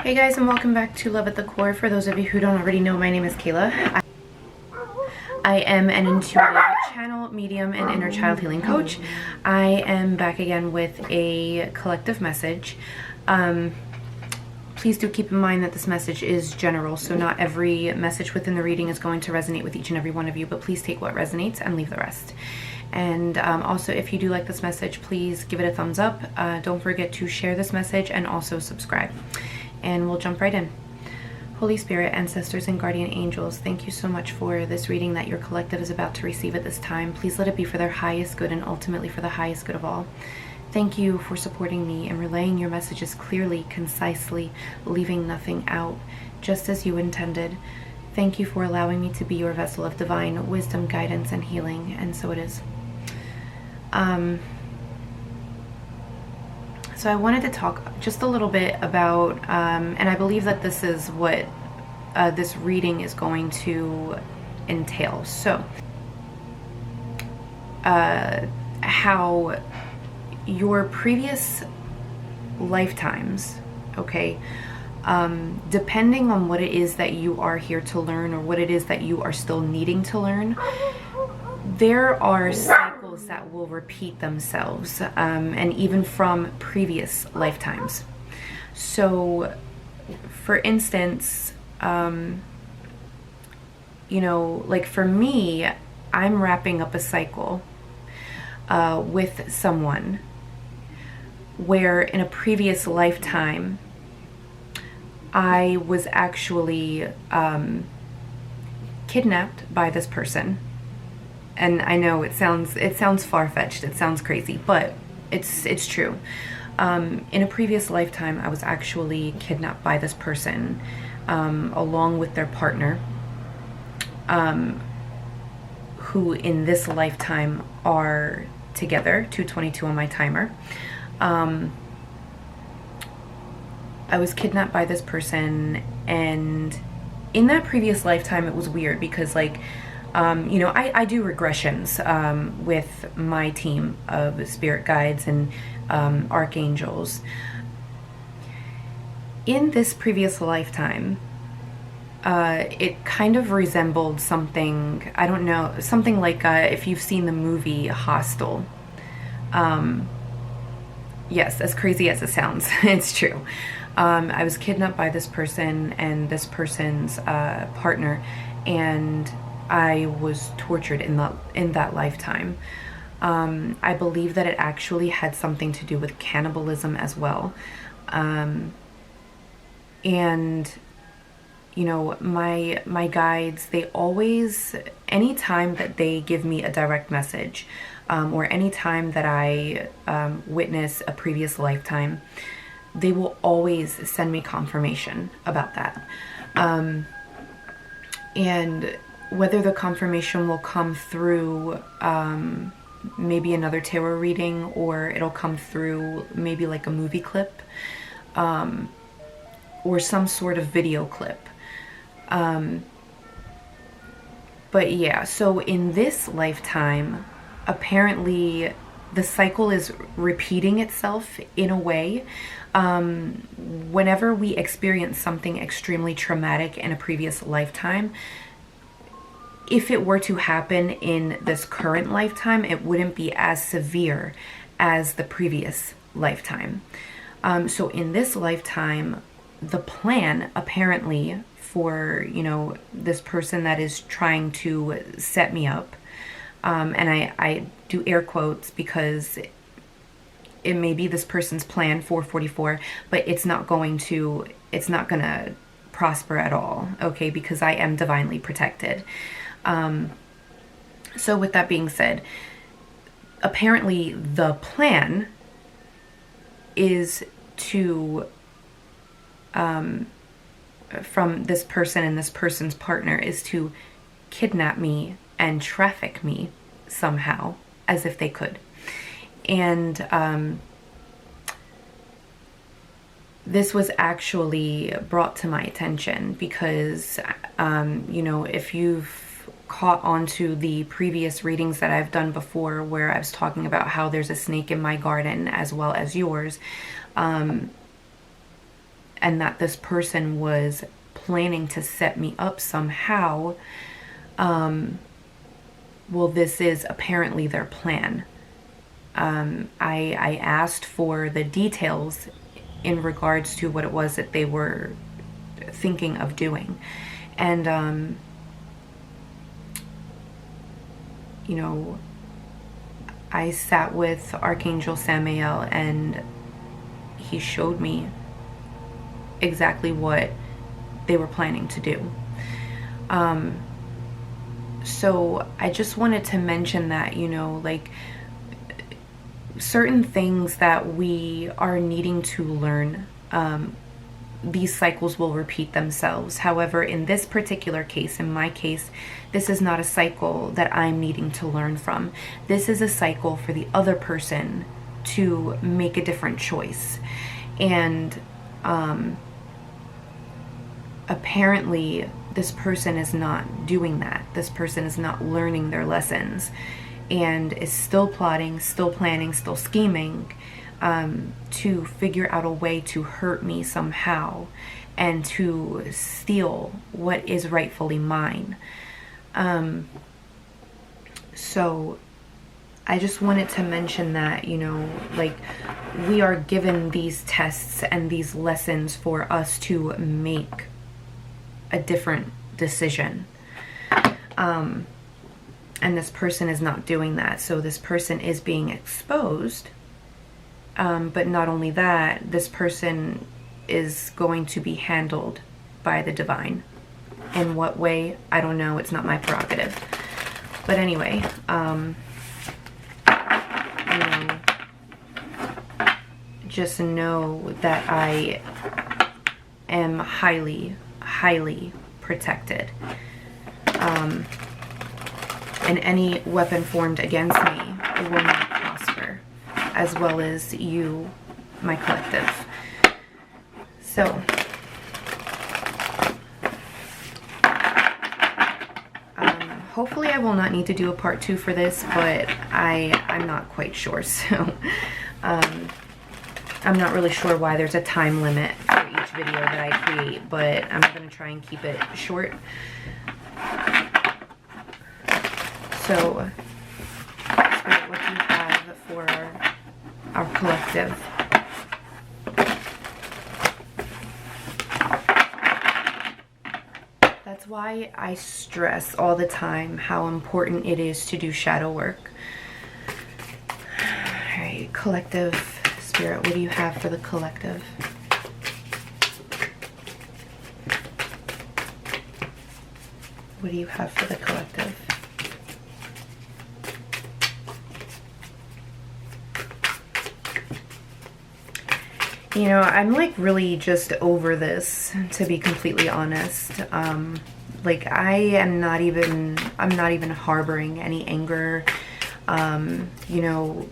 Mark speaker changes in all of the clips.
Speaker 1: Hey guys, and welcome back to Love at the Core. For those of you who don't already know, my name is Kayla. I am an intuitive channel, medium, and inner child healing coach. I am back again with a collective message. Please do keep in mind that this message is general, so not every message within the reading is going to resonate with each and every one of you, but please take what resonates and leave the rest. And also, if you do like this message, please give it a thumbs up. Don't forget to share this message and also subscribe. And we'll jump right in. Holy Spirit, ancestors, and guardian angels, thank you so much for this reading that your collective is about to receive at this time. Please let it be for their highest good and ultimately for the highest good of all. Thank you for supporting me and relaying your messages clearly, concisely, leaving nothing out, just as you intended. Thank you for allowing me to be your vessel of divine wisdom, guidance, and healing, and so it is. So I wanted to talk just a little bit about, and I believe that this is what this reading is going to entail. So, how your previous lifetimes, okay, depending on what it is that you are here to learn or what it is that you are still needing to learn, there are cycles that will repeat themselves, and even from previous lifetimes. So, for instance, you know, like for me, I'm wrapping up a cycle with someone where in a previous lifetime, I was actually kidnapped by this person. And I know it sounds far-fetched, it sounds crazy, but it's true. In a previous lifetime, I was actually kidnapped by this person, along with their partner, who in this lifetime are together. 2:22 on my timer. I was kidnapped by this person, and in that previous lifetime, it was weird because, like, you know, I do regressions with my team of spirit guides and archangels. In this previous lifetime, it kind of resembled something, I don't know, something like if you've seen the movie Hostel. Yes, as crazy as it sounds, it's true. I was kidnapped by this person and this person's partner, and I was tortured in that lifetime. I believe that it actually had something to do with cannibalism as well. And you know, my guides, they always, anytime that they give me a direct message, or anytime that I witness a previous lifetime, they will always send me confirmation about that. And whether the confirmation will come through maybe another tarot reading, or it'll come through maybe like a movie clip, or some sort of video clip. But yeah, so in this lifetime, apparently the cycle is repeating itself in a way. Whenever we experience something extremely traumatic in a previous lifetime, if it were to happen in this current lifetime, it wouldn't be as severe as the previous lifetime. So in this lifetime, the plan apparently for, you know, this person that is trying to set me up, and I do air quotes because it may be this person's plan, 444, but it's not gonna prosper at all, okay, because I am divinely protected. So with that being said, apparently the plan is to, from this person and this person's partner, is to kidnap me and traffic me somehow, as if they could. And this was actually brought to my attention because, you know, if you've caught onto the previous readings that I've done before, where I was talking about how there's a snake in my garden as well as yours, and that this person was planning to set me up somehow, well, this is apparently their plan. I asked for the details in regards to what it was that they were thinking of doing. And, you know, I sat with Archangel Samael, and he showed me exactly what they were planning to do. So I just wanted to mention that, you know, like, certain things that we are needing to learn, these cycles will repeat themselves. However, in this particular case, in my case, this is not a cycle that I'm needing to learn from. This is a cycle for the other person to make a different choice. And apparently this person is not doing that. This person is not learning their lessons and is still plotting, still planning, still scheming, to figure out a way to hurt me somehow and to steal what is rightfully mine. So I just wanted to mention that, you know, like, we are given these tests and these lessons for us to make a different decision. And this person is not doing that. So this person is being exposed. But not only that, this person is going to be handled by the divine. In what way? I don't know. It's not my prerogative. But anyway, you know, just know that I am highly, highly protected. And any weapon formed against me will not prosper, as well as you, my collective. So, hopefully I will not need to do a part 2 for this, but I'm not quite sure. So, I'm not really sure why there's a time limit for each video that I create, but I'm going to try and keep it short. So, Spirit, what do you have for our collective? That's why I stress all the time how important it is to do shadow work. Alright, collective, Spirit, what do you have for the collective? What do you have for the collective? You know, I'm like really just over this, to be completely honest. Like, I'm not even harboring any anger. You know,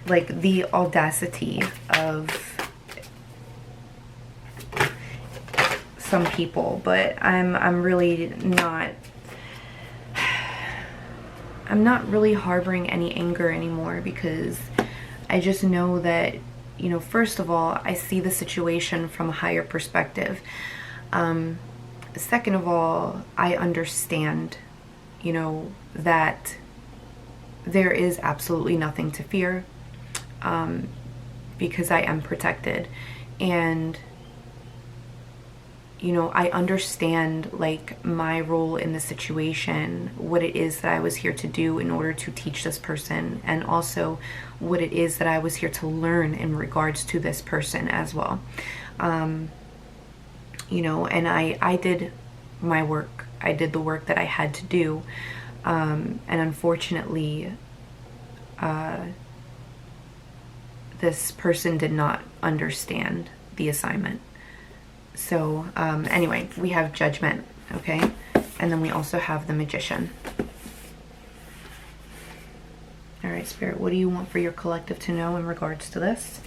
Speaker 1: like, the audacity of some people, but I'm really not, I'm not really harboring any anger anymore, because I just know that, you know, first of all, I see the situation from a higher perspective. Second of all, I understand, you know, that there is absolutely nothing to fear, because I am protected. And, you know, I understand, like, my role in the situation, what it is that I was here to do in order to teach this person, and also what it is that I was here to learn in regards to this person as well. You know, and I did my work. I did the work that I had to do. And unfortunately, this person did not understand the assignment. So, anyway, we have Judgment, okay? And then we also have the Magician. All right, Spirit, what do you want for your collective to know in regards to this?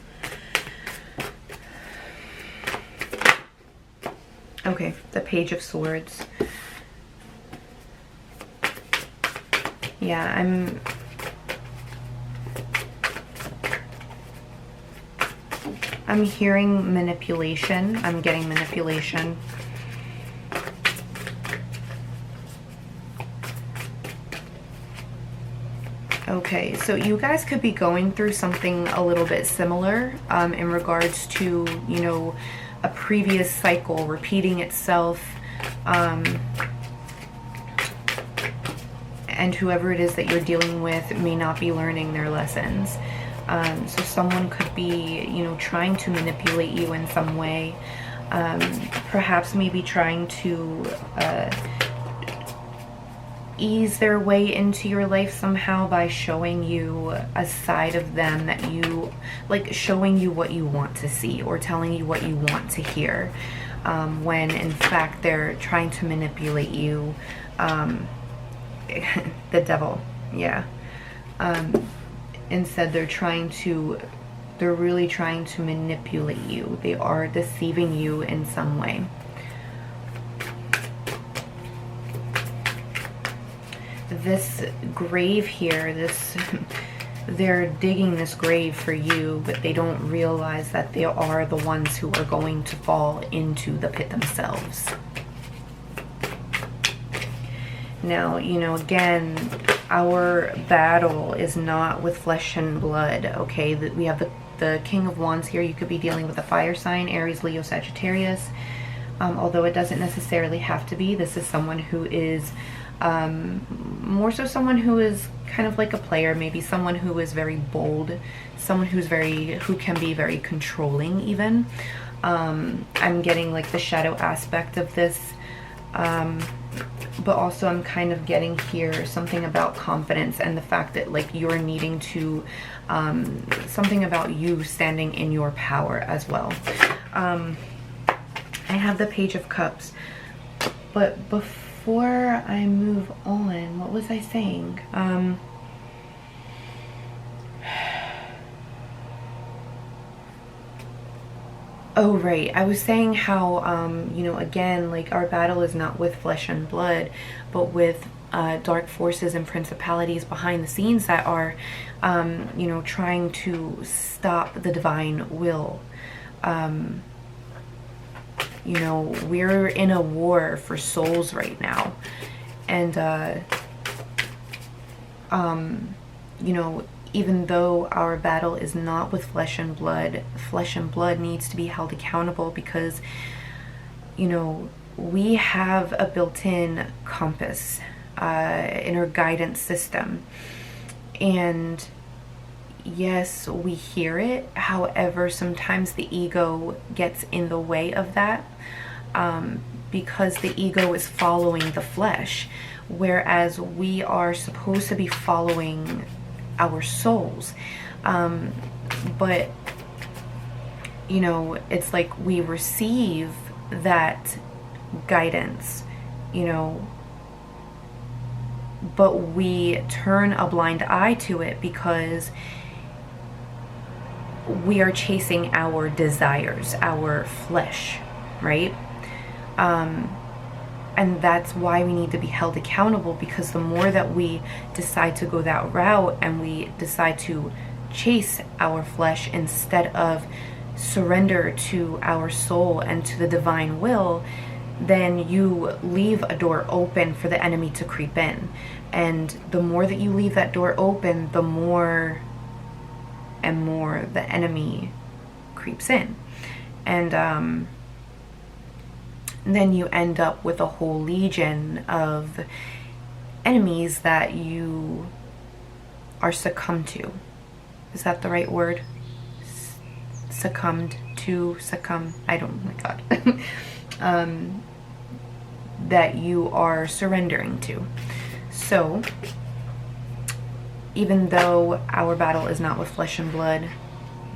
Speaker 1: Okay, the Page of Swords. Yeah, I'm hearing manipulation. I'm getting manipulation. Okay, so you guys could be going through something a little bit similar in regards to, you know, a previous cycle repeating itself. And whoever it is that you're dealing with may not be learning their lessons. So someone could be, you know, trying to manipulate you in some way. Perhaps maybe trying to ease their way into your life somehow by showing you a side of them that you, like showing you what you want to see or telling you what you want to hear. When in fact they're trying to manipulate you. The devil, yeah. Instead they're really trying to manipulate you. They are deceiving you in some way. This grave here, they're digging this grave for you, but they don't realize that they are the ones who are going to fall into the pit themselves. Now, you know, again, our battle is not with flesh and blood, okay? We have the King of Wands here. You could be dealing with a fire sign, Aries, Leo, Sagittarius. Although it doesn't necessarily have to be. This is someone who is more so someone who is kind of like a player, maybe someone who is very bold, someone who can be very controlling even. I'm getting like the shadow aspect of this. But also I'm kind of getting here something about confidence and the fact that like you're needing to, something about you standing in your power as well. I have the Page of Cups, but before I move on, what was I saying? Oh, right. I was saying how, you know, again, like our battle is not with flesh and blood, but with dark forces and principalities behind the scenes that are, you know, trying to stop the divine will. You know, we're in a war for souls right now. And, you know, even though our battle is not with flesh and blood needs to be held accountable because, you know, we have a built-in compass, inner guidance system. And yes, we hear it. However, sometimes the ego gets in the way of that, because the ego is following the flesh, whereas we are supposed to be following our souls. But you know, it's like we receive that guidance, you know, but we turn a blind eye to it because we are chasing our desires, our flesh, right? And that's why we need to be held accountable, because the more that we decide to go that route and we decide to chase our flesh instead of surrender to our soul and to the divine will, then you leave a door open for the enemy to creep in. And the more that you leave that door open, the more and more the enemy creeps in. And then you end up with a whole legion of enemies that you are succumbed to. Is that the right word? Succumbed to, succumb, I don't, oh my God. That you are surrendering to. So, even though our battle is not with flesh and blood,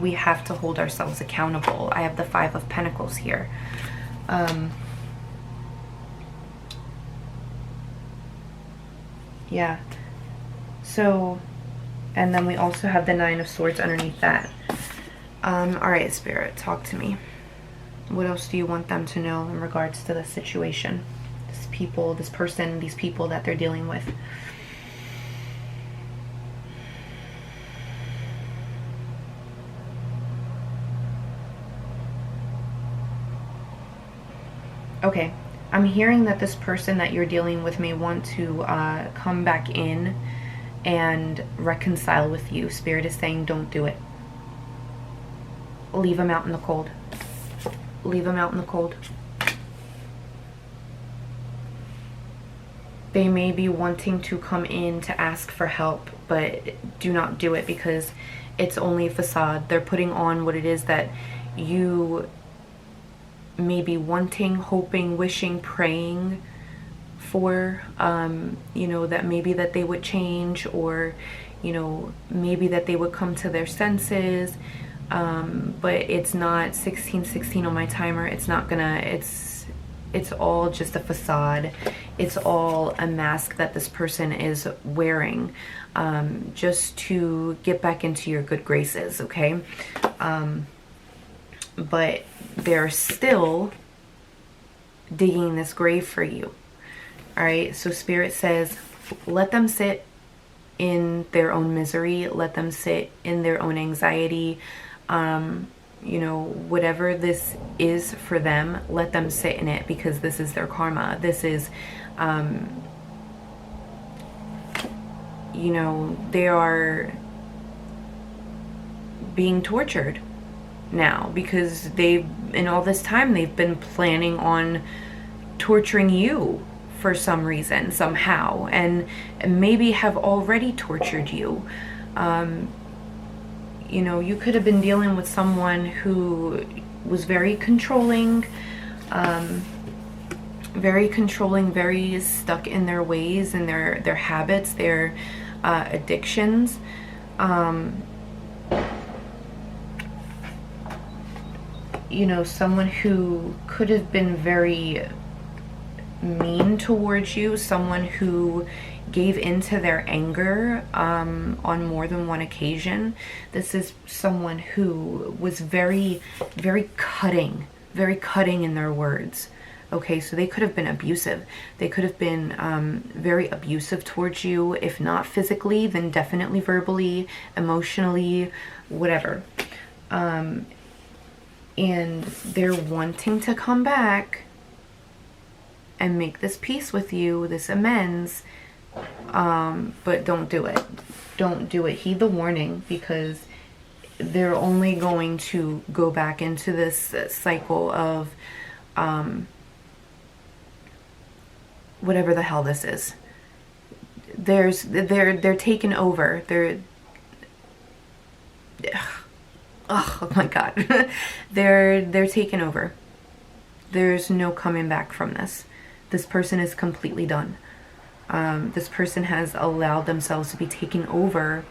Speaker 1: we have to hold ourselves accountable. I have the Five of Pentacles here. Yeah. So, and then we also have the Nine of Swords underneath that. All right, Spirit, talk to me. What else do you want them to know in regards to the situation? This people, this person, these people that they're dealing with. Okay, I'm hearing that this person that you're dealing with may want to come back in and reconcile with you. Spirit is saying don't do it. Leave them out in the cold. Leave them out in the cold. They may be wanting to come in to ask for help, but do not do it, because it's only a facade. They're putting on what it is that you may be wanting, hoping, wishing, praying for. You know, that maybe that they would change, or, you know, maybe that they would come to their senses. But it's not 1616 on my timer. It's not gonna, it's all just a facade. It's all a mask that this person is wearing, just to get back into your good graces, okay? But they're still digging this grave for you. All right, so Spirit says, let them sit in their own misery. Let them sit in their own anxiety. You know, whatever this is for them, let them sit in it, because this is their karma. This is, you know, they are being tortured now, because they've, in all this time, they've been planning on torturing you for some reason, somehow, and maybe have already tortured you. You know, you could have been dealing with someone who was very controlling, very stuck in their ways and their habits, their addictions. You know, someone who could have been very mean towards you, someone who gave into their anger on more than one occasion. This is someone who was very cutting in their words. Okay, so they could have been abusive. They could have been very abusive towards you. If not physically, then definitely verbally, emotionally, whatever. And they're wanting to come back and make this peace with you, this amends. But don't do it. Don't do it. Heed the warning, because they're only going to go back into this cycle of whatever the hell this is. They're taken over. Oh my god. they're taken over. There's no coming back from this. This person is completely done. This person has allowed themselves to be taken over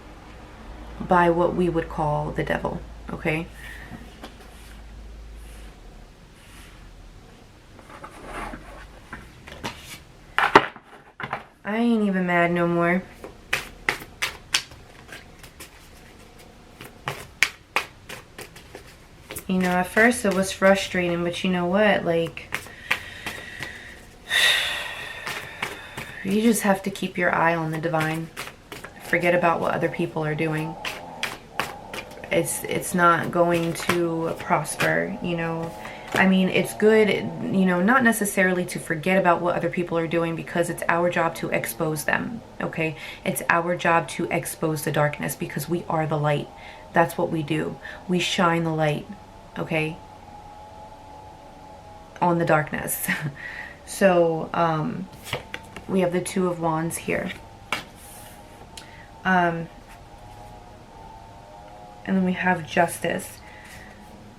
Speaker 1: by what we would call the devil, okay? I ain't even mad no more. You know, at first it was frustrating, but you know what? Like, you just have to keep your eye on the divine. Forget about what other people are doing. It's not going to prosper, you know. I mean, it's good, you know, not necessarily to forget about what other people are doing, because it's our job to expose them, okay? It's our job to expose the darkness, because we are the light. That's what we do. We shine the light, okay, on the darkness. So, we have the Two of Wands here. And then we have Justice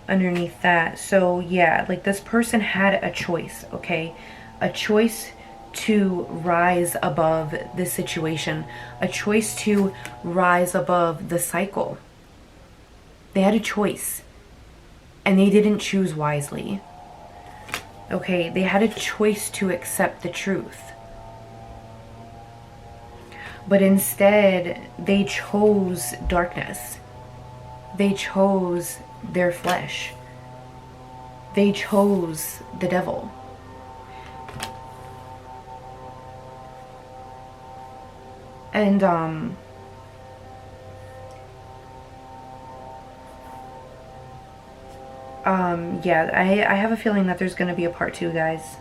Speaker 1: underneath that. So yeah, like, this person had a choice, okay? A choice to rise above this situation. A choice to rise above the cycle. They had a choice. And they didn't choose wisely. Okay, they had a choice to accept the truth. But instead, they chose darkness. They chose their flesh. They chose the devil. And, yeah, I have a feeling that there's going to be a part 2, guys.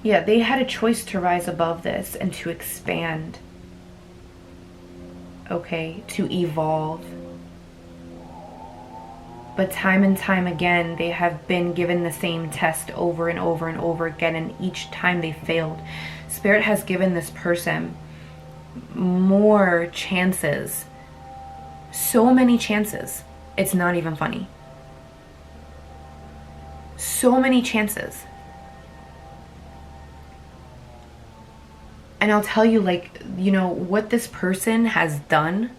Speaker 1: Yeah, they had a choice to rise above this and to expand. Okay, to evolve. But time and time again, they have been given the same test over and over and over again, and each time they failed. Spirit has given this person more chances. So many chances. It's not even funny. So many chances. And I'll tell you, like, you know, what this person has done,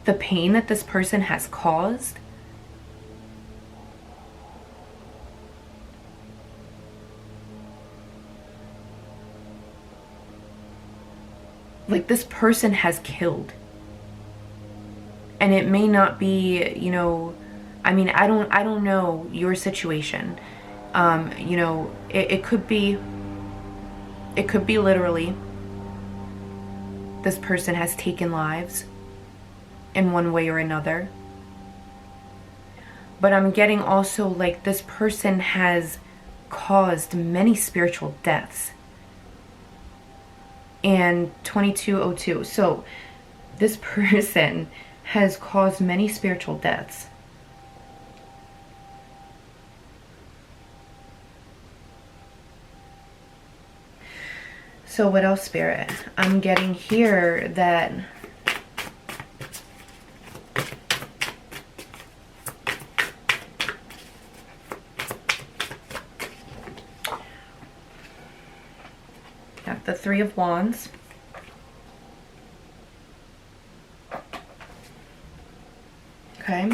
Speaker 1: the pain that this person has caused, like, this person has killed. And it may not be, you know, I mean, I don't know your situation. You know, it could be literally this person has taken lives in one way or another. But I'm getting also like this person has caused many spiritual deaths. And 2202. So this person has caused many spiritual deaths. So what else, Spirit? I'm getting here that got the Three of Wands. Okay.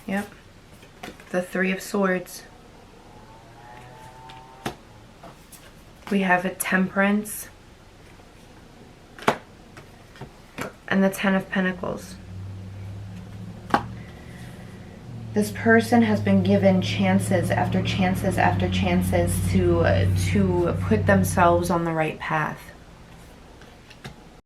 Speaker 1: Yep. The Three of Swords. We have a Temperance and the Ten of Pentacles. This person has been given chances after chances after chances to put themselves on the right path.